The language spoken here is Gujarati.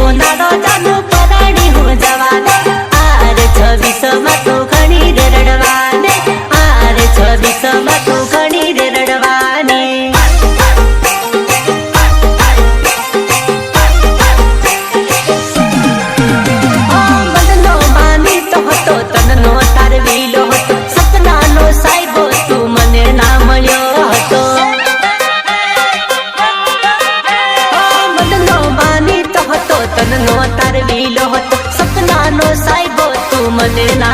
સોનાનો જાદુ પરાણી હું જવાને આર 26 માં તું ઘણી રે રડવાને આર 26 માં તું ઘણી રે રડવાને સપનાનો સાહેબો તું મને ના